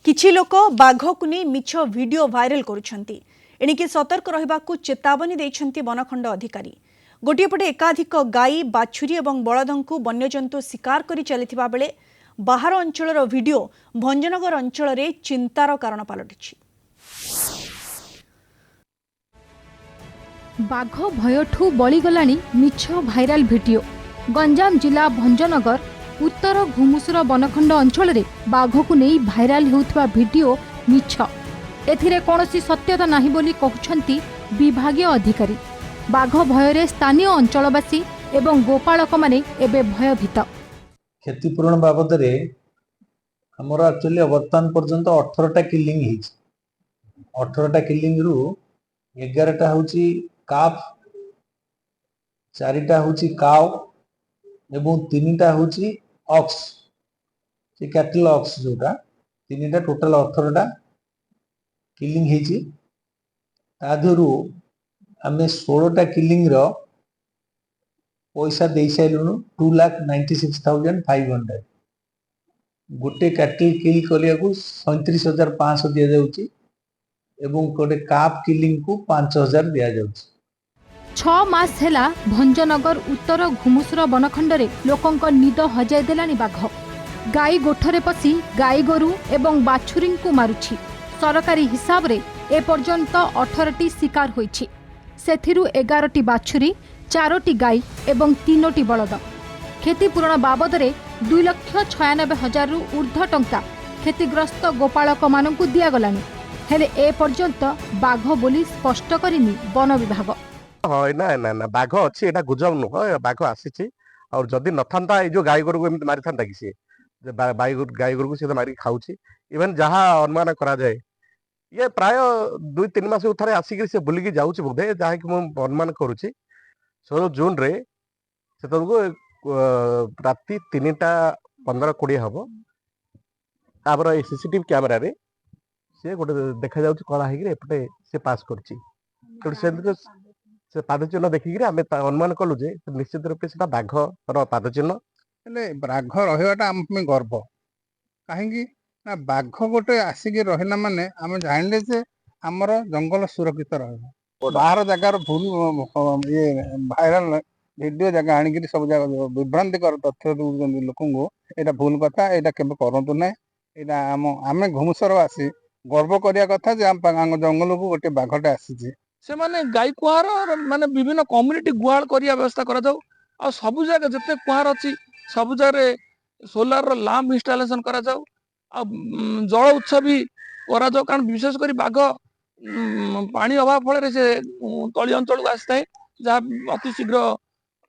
किछि लोक बाघकु नहीं मिछ वीडियो वायरल करुछंती एणिके सतर्क रहिबाकु चेतावनी दैछंती वनखंड अधिकारी। गोटे पटे एकाधिक गाई बाछुरी और बलदंकु वन्यजंतु शिकार करी चलिथिबा बेले बाहर अंचलर वीडियो भंजनगर अंचल रे चिंतार कारण पलटिछि। बाघ भयठू बलिगलानी मिछ भाइराल भिडियो। गंजाम जिला भंजनगर उत्तर घुमुसुर वनखंड अंचल रे बाघकु नहीं भाइराल होउथबा भिडियो मिछ। एथिरे कोनोसी सत्यता नाही बोली कहउछंती विभागीय अधिकारी। बाघ भयरे स्थानीय अंचलवासी एवं गोपालक माने एबे भयभीत। क्षतिपूरण बाबद रे हमर एक्चुअली वर्तमान पर्यंत 18टा किलिंग हिच। 18टा किलिंग रु 11टा होची काफ, 4टा होची काव एवं 3टा होची ऑक्स, से कैटल ऑक्स जोटा 3टा टोटल 18टा किलिंग हिची। ताधुरु आमे 16टा किलिंग रो पैसा दे साइलुनु 2,96,500। गोटे कैटल किल करिया को 37,500 दिया जाउची एवं गोटे काप किलिंग को 5,000 दिया जाउची। 6 मास हेला भंजनगर उत्तर घुमुसुर वनखंड रे लोकंक निद हजाय देलानी बाघ। गाई गोठरे पसी गाई गोरु एवं बाछुरी को मारुछि। सरकारी हिसाब रे ए पर्यंत 18टी शिकार होईछि। सेथिरु 11टी बाछुरी, 4टी गाई एवं 3टी बलद। क्षतिपूरण बाबद रे 2,96,000 रु ऊर्ध्व टंका क्षतिग्रस्त गोपालक मानकु दिया गलानी। हेले ए पर्यंत बाघ बोली स्पष्ट करिनी वन विभाग। हाँ ना ना ना बाघ अच्छी एटा गुजब नुह, बाघ आसी और जदि नथा ये जो गाई गोरु को एमती मारी था कि सी गाई गोरु को सी मारिक खाऊँ। इवेन जहाँ अनुमान करा जाए ये प्राय 2-3 मास थे आसिक से बुलिकी जाऊँच बोधे, जहाँ कि अनुमान करुच्ची 16 जून रे से राति 3:15-20 हम आमर सीसीटीवी कैमेरा रे से गोटे देखा जा कला होपटे से पास कर से पाद चिन्ह देखिक आम अनुमान कलु जे निश्चित रूप से बाघर पाद चिन्ह। बाघ रहा आम गर्व कहीं बाघ गोटे आसिक रहा माने आम जानले जे आमर जंगल सुरक्षित रहा। बाहर जगार भूल ये भाइराल वीडियो जगह आनिक सब जगह विभ्रांतिकर तथ्य दूसरी लोक यहाँ भूल कथा, यहाँ केवे करूँ ना। यहाँ आम घुमुसरवासी गर्व करिया कथा जे जंगल को गोटे बाघटे आसी से माने गाई कुआर माने विभिन्न कम्युनिटी गुहाल करिया व्यवस्था करा जाऊ। आ सब जगह जते कुआर अछि सब जगह सोलार रो लैंप इंस्टॉलेशन करा जाऊ। आ जल उत्सव भी करा जाऊ, कारण विशेष करी बाघ पानी अभाव फल से तली अंचल को आसी थाए, जहाँ अति शीघ्र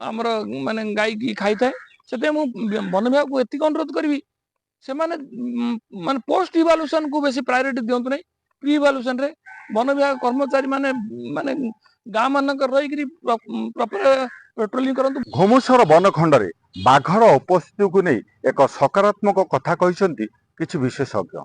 आमर माने गाई की खाई थाए। से वन विभाग को एतिक अनुरोध करी से माने पोस्ट इवाल्यूएशन को बेसी प्रायोरिटी दिंतु नहीं। प्री इवाल्यूएशन रे वन विभाग कर्मचारी माने माने गाँ मानक रही प्रॉपर पेट्रोलिंग करंतु। घुमुसर वनखंड रे बाघर उपस्थिति को नहीं एक सकारात्मक कथा कहिसंती किछि विशेषज्ञ।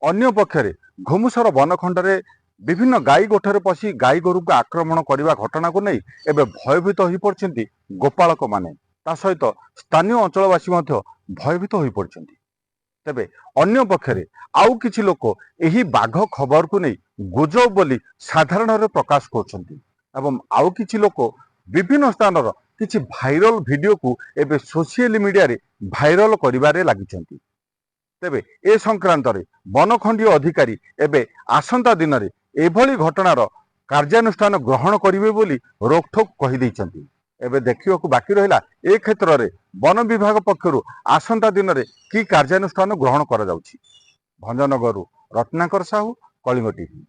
अन्य पक्षरे घुमुसर वनखंड रे विभिन्न गाई गोठरे पसी गाई गोरु को आक्रमण करने घटना को नहीं एबे भयभीत हो पड़छंती गोपालक माने। ता सहित स्थानीय अंचलवासी मध्य भयभीत हो पड़छंती। तेबे अन्य पक्षरे आउ किछि लोक एही बाघ खबर को नहीं गुजब बोली साधारण रे प्रकाश करछंती एवं आउ किछि लोक विभिन्न स्थानर किछि भाइरल वीडियो को एबे सोशल मीडिया रे भाइरल करिबारे लागिछंती। तेबे ए संक्रांत रे वनखंडीय अधिकारी एबे आसंता दिन रे एभली घटनार कार्यानुष्ठान ग्रहण करिवे बोली रोकठोक कहि दैछंती। एबे देखिବାକୁ बाकी रहिला ए क्षेत्र रे वन विभाग पक्षरु आसंता दिन रे की कार्यानुष्ठान ग्रहण करा जाउछि। भंजनगरु रत्नाकर साहू, कलिंग टीवी।